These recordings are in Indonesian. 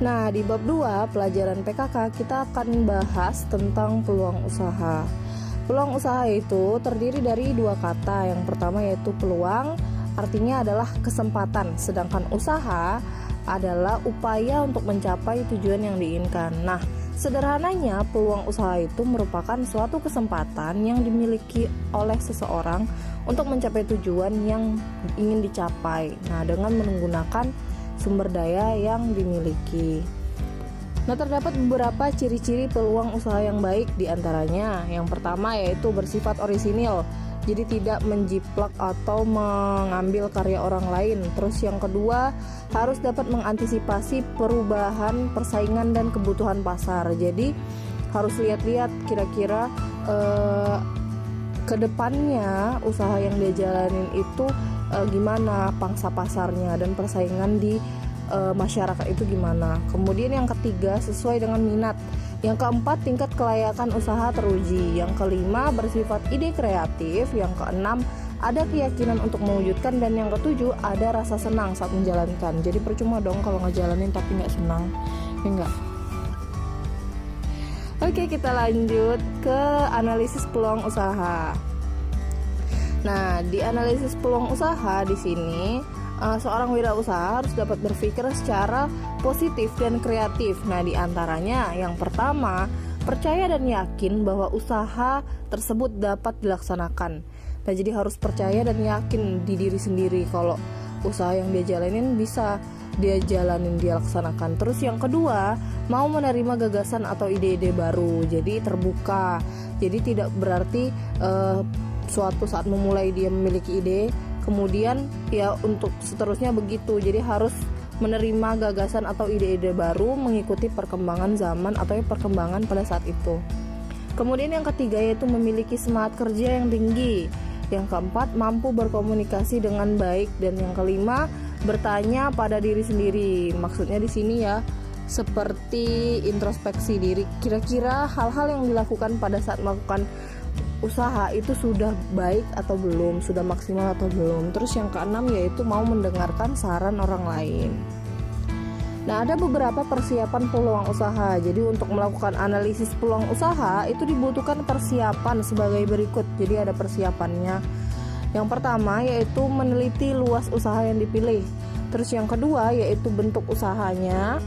Nah, di bab 2 pelajaran PKK kita akan bahas tentang peluang usaha. Peluang usaha itu terdiri dari dua kata. Yang pertama yaitu peluang, artinya adalah kesempatan, sedangkan usaha adalah upaya untuk mencapai tujuan yang diinginkan. Nah, sederhananya peluang usaha itu merupakan suatu kesempatan yang dimiliki oleh seseorang untuk mencapai tujuan yang ingin dicapai. Nah, dengan menggunakan sumber daya yang dimiliki. Nah, terdapat beberapa ciri-ciri peluang usaha yang baik diantaranya. Yang pertama yaitu bersifat orisinil, jadi tidak menjiplak atau mengambil karya orang lain. Terus yang kedua, harus dapat mengantisipasi perubahan persaingan dan kebutuhan pasar. Jadi harus lihat-lihat kira-kira ke depannya usaha yang dia jalanin itu gimana pangsa pasarnya dan persaingan di masyarakat itu gimana. Kemudian yang ketiga, sesuai dengan minat. Yang keempat, tingkat kelayakan usaha teruji. Yang kelima, bersifat ide kreatif. Yang keenam, ada keyakinan untuk mewujudkan. Dan yang ketujuh, ada rasa senang saat menjalankan. Jadi percuma dong kalau ngejalanin tapi nggak senang, ya enggak? Oke, kita lanjut ke analisis peluang usaha. Nah, di analisis peluang usaha di sini seorang wirausaha harus dapat berpikir secara positif dan kreatif. Nah, di antaranya yang pertama, percaya dan yakin bahwa usaha tersebut dapat dilaksanakan. Nah, jadi harus percaya dan yakin di diri sendiri kalau usaha yang dia jalanin bisa dia jalanin, dia laksanakan. Terus yang kedua, mau menerima gagasan atau ide-ide baru. Jadi terbuka. Jadi tidak berarti suatu saat memulai dia memiliki ide, kemudian ya untuk seterusnya begitu. Jadi harus menerima gagasan atau ide-ide baru, mengikuti perkembangan zaman atau perkembangan pada saat itu. Kemudian yang ketiga yaitu memiliki semangat kerja yang tinggi. Yang keempat, mampu berkomunikasi dengan baik. Dan yang kelima, bertanya pada diri sendiri. Maksudnya di sini ya seperti introspeksi diri. Kira-kira hal-hal yang dilakukan pada saat melakukan usaha itu sudah baik atau belum, sudah maksimal atau belum. Terus yang keenam yaitu mau mendengarkan saran orang lain. Nah, ada beberapa persiapan peluang usaha. Jadi untuk melakukan analisis peluang usaha itu dibutuhkan persiapan sebagai berikut. Jadi ada persiapannya. Yang pertama yaitu meneliti luas usaha yang dipilih. Terus yang kedua yaitu bentuk usahanya.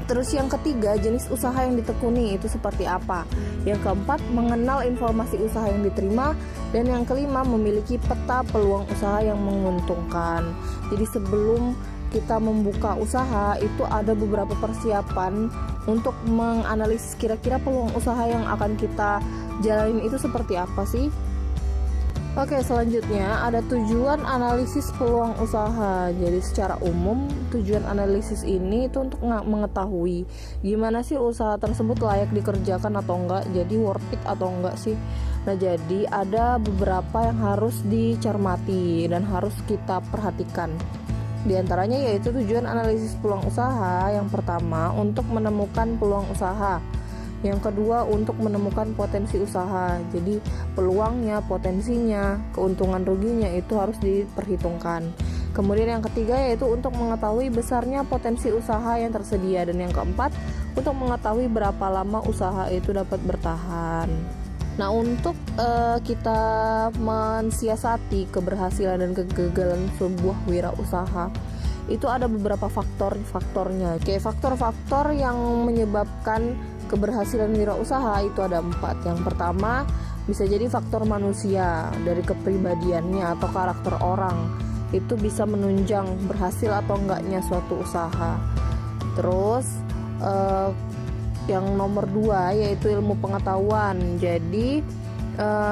Terus yang ketiga, jenis usaha yang ditekuni itu seperti apa. Yang keempat, mengenal informasi usaha yang diterima. Dan yang kelima, memiliki peta peluang usaha yang menguntungkan. Jadi sebelum kita membuka usaha itu ada beberapa persiapan untuk menganalisis kira-kira peluang usaha yang akan kita jalanin itu seperti apa sih. Oke, selanjutnya ada tujuan analisis peluang usaha. Jadi secara umum tujuan analisis ini itu untuk mengetahui gimana sih usaha tersebut layak dikerjakan atau enggak, jadi worth it atau enggak sih. Nah, jadi ada beberapa yang harus dicermati dan harus kita perhatikan. Di antaranya yaitu tujuan analisis peluang usaha. Yang pertama, untuk menemukan peluang usaha. Yang kedua, untuk menemukan potensi usaha. Jadi peluangnya, potensinya, keuntungan ruginya itu harus diperhitungkan. Kemudian yang ketiga yaitu untuk mengetahui besarnya potensi usaha yang tersedia. Dan yang keempat, untuk mengetahui berapa lama usaha itu dapat bertahan. Nah, untuk kita mensiasati keberhasilan dan kegagalan sebuah wirausaha itu ada beberapa faktornya. Kayak faktor-faktor yang menyebabkan keberhasilan wirausaha itu ada 4. Yang pertama bisa jadi faktor manusia, dari kepribadiannya atau karakter orang. Itu bisa menunjang berhasil atau enggaknya suatu usaha. Terus yang nomor 2 yaitu ilmu pengetahuan. Jadi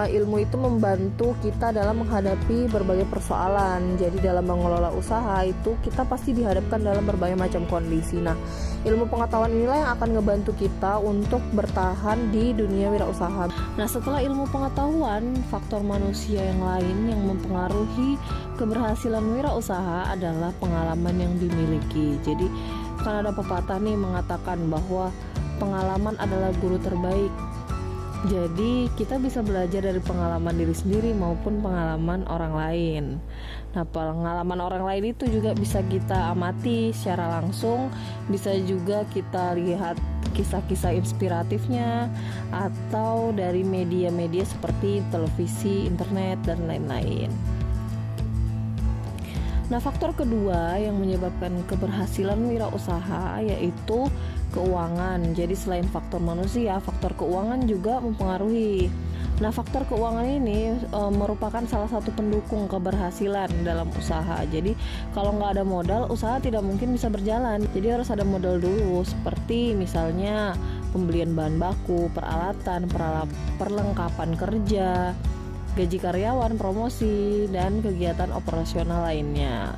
ilmu itu membantu kita dalam menghadapi berbagai persoalan. Jadi dalam mengelola usaha itu kita pasti dihadapkan dalam berbagai macam kondisi. Nah, ilmu pengetahuan inilah yang akan ngebantu kita untuk bertahan di dunia wirausaha. Nah, setelah ilmu pengetahuan, faktor manusia yang lain yang mempengaruhi keberhasilan wirausaha adalah pengalaman yang dimiliki. Jadi kan ada pepatah nih mengatakan bahwa pengalaman adalah guru terbaik. Jadi kita bisa belajar dari pengalaman diri sendiri maupun pengalaman orang lain. Nah, pengalaman orang lain itu juga bisa kita amati secara langsung, bisa juga kita lihat kisah-kisah inspiratifnya atau dari media-media seperti televisi, internet, dan lain-lain. Nah, faktor kedua yang menyebabkan keberhasilan wirausaha yaitu keuangan. Jadi selain faktor manusia, faktor keuangan juga mempengaruhi. Nah, faktor keuangan ini merupakan salah satu pendukung keberhasilan dalam usaha. Jadi kalau nggak ada modal, usaha tidak mungkin bisa berjalan. Jadi harus ada modal dulu, seperti misalnya pembelian bahan baku, peralatan, perlengkapan kerja, gaji karyawan, promosi, dan kegiatan operasional lainnya.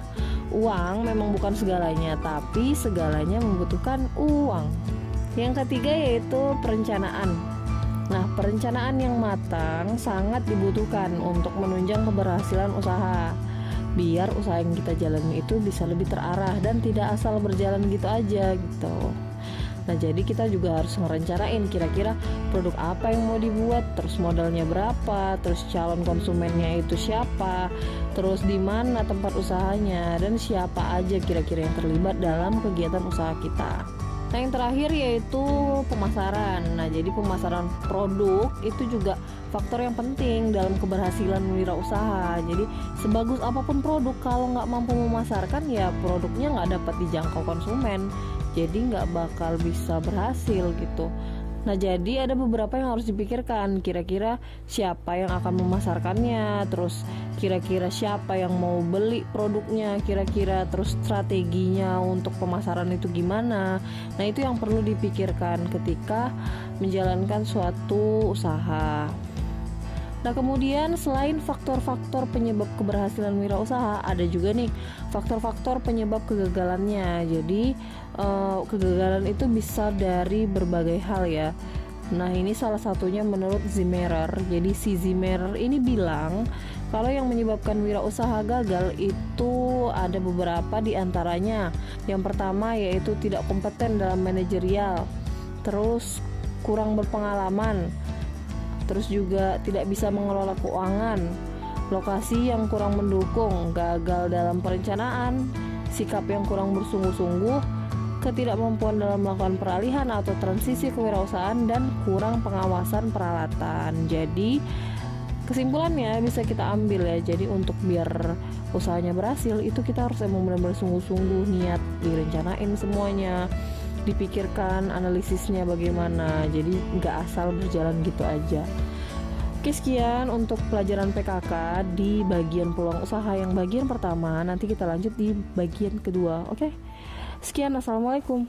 Uang memang bukan segalanya, tapi segalanya membutuhkan uang. Yang ketiga yaitu perencanaan. Nah, perencanaan yang matang sangat dibutuhkan untuk menunjang keberhasilan usaha. Biar usaha yang kita jalani itu bisa lebih terarah dan tidak asal berjalan gitu aja gitu. Nah, jadi kita juga harus ngerencanain kira-kira produk apa yang mau dibuat, terus modalnya berapa, terus calon konsumennya itu siapa, terus di mana tempat usahanya, dan siapa aja kira-kira yang terlibat dalam kegiatan usaha kita. Nah, yang terakhir yaitu pemasaran. Nah, jadi pemasaran produk itu juga faktor yang penting dalam keberhasilan wirausaha. Jadi sebagus apapun produk, kalau nggak mampu memasarkan, ya produknya nggak dapat dijangkau konsumen. Jadi nggak bakal bisa berhasil gitu. Nah, jadi ada beberapa yang harus dipikirkan. Kira-kira siapa yang akan memasarkannya, terus kira-kira siapa yang mau beli produknya, kira-kira terus strateginya untuk pemasaran itu gimana. Nah, itu yang perlu dipikirkan ketika menjalankan suatu usaha. Nah, kemudian selain faktor-faktor penyebab keberhasilan wirausaha, ada juga nih faktor-faktor penyebab kegagalannya. Jadi kegagalan itu bisa dari berbagai hal ya. Nah, ini salah satunya menurut Zimmerer. Jadi si Zimmerer ini bilang kalau yang menyebabkan wirausaha gagal itu ada beberapa di antaranya. Yang pertama yaitu tidak kompeten dalam manajerial, terus kurang berpengalaman, terus juga tidak bisa mengelola keuangan, lokasi yang kurang mendukung, gagal dalam perencanaan, sikap yang kurang bersungguh-sungguh, ketidakmampuan dalam melakukan peralihan atau transisi kewirausahaan, dan kurang pengawasan peralatan. Jadi kesimpulannya bisa kita ambil ya, jadi untuk biar usahanya berhasil itu kita harus emang benar-benar sungguh-sungguh, niat, direncanain semuanya, dipikirkan analisisnya bagaimana, jadi nggak asal berjalan gitu aja. Oke, sekian untuk pelajaran PKK di bagian peluang usaha yang bagian pertama. Nanti kita lanjut di bagian kedua. Oke, sekian, assalamualaikum.